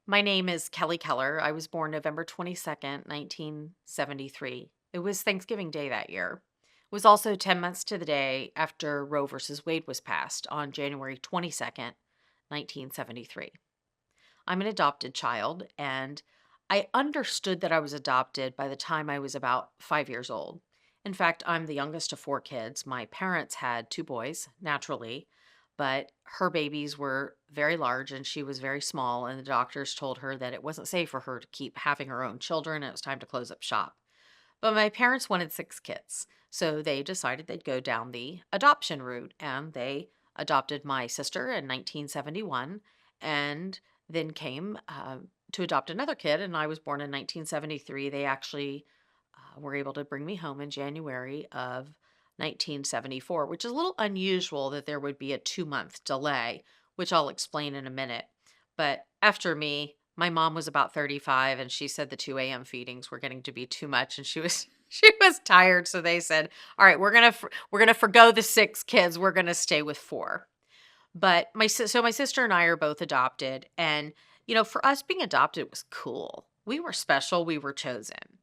My name is Kelley Keller. I was born November 22nd, 1973. It was Thanksgiving Day that year. It was also 10 months to the day after Roe versus Wade was passed on January 22nd, 1973. I'm an adopted child, and I understood that I was adopted by the time I was about 5 years old. In fact, I'm the youngest of four kids. My parents had two boys, naturally, but her babies were very large and she was very small. And the doctors told her that it wasn't safe for her to keep having her own children. And it was time to close up shop. But my parents wanted six kids. So they decided they'd go down the adoption route and they adopted my sister in 1971 and then came to adopt another kid. And I was born in 1973. They actually were able to bring me home in January of 1974, which is a little unusual that there would be a 2 month delay, which I'll explain in a minute. But after me, my mom was about 35 and she said the 2 a.m. feedings were getting to be too much and she was she was tired, so they said, "All right, we're going to forgo the six kids. We're going to stay with four." But my sister and I are both adopted, and for us, being adopted was cool. We were special, we were chosen.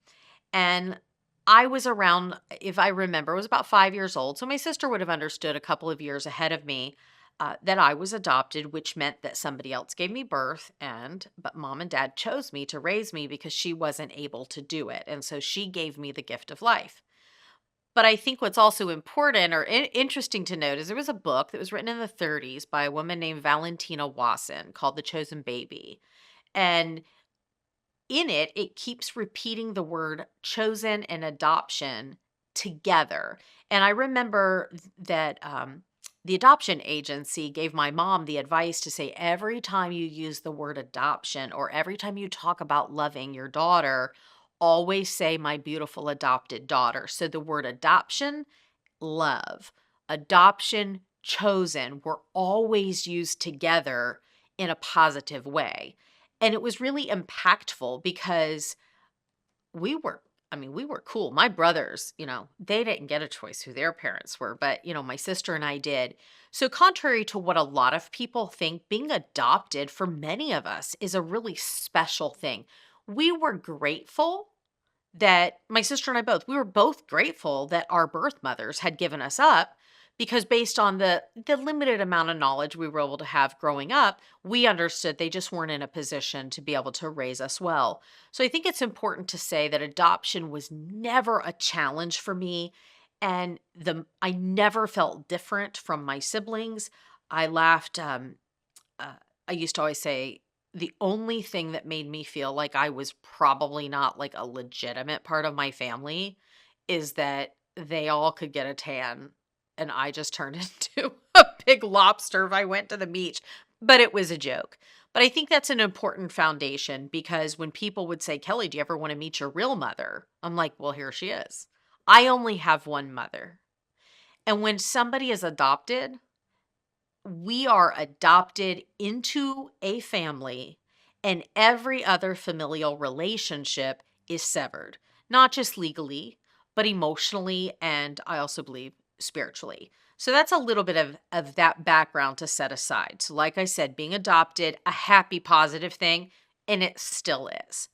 And I was around, if I remember, I was about 5 years old. So my sister would have understood a couple of years ahead of me that I was adopted, which meant that somebody else gave me birth. But mom and dad chose me to raise me because she wasn't able to do it. And so she gave me the gift of life. But I think what's also important or interesting to note is there was a book that was written in the 30s by a woman named Valentina Wasson called The Chosen Baby. And in it, it keeps repeating the word chosen and adoption together. And I remember that the adoption agency gave my mom the advice to say every time you use the word adoption or every time you talk about loving your daughter, always say my beautiful adopted daughter. So the word adoption, love, adoption, chosen were always used together in a positive way. And it was really impactful because we were, we were cool. My brothers, they didn't get a choice who their parents were, but, my sister and I did. So, contrary to what a lot of people think, being adopted for many of us is a really special thing. We were grateful that my sister and I both, we were both grateful that our birth mothers had given us up because based on the limited amount of knowledge we were able to have growing up, we understood they just weren't in a position to be able to raise us well. So I think it's important to say that adoption was never a challenge for me and the I never felt different from my siblings. I laughed uh, I used to always say the only thing that made me feel like I was probably not like a legitimate part of my family is that they all could get a tan and I just turned into a big lobster if I went to the beach. But it was a joke. But I think that's an important foundation because when people would say, Kelly, do you ever want to meet your real mother? I'm like, well, here she is. I only have one mother. And when somebody is adopted, we are adopted into a family and every other familial relationship is severed, not just legally, but emotionally and I also believe spiritually. So that's a little bit of that background to set aside. So, like I said, being adopted, a happy, positive thing, and it still is.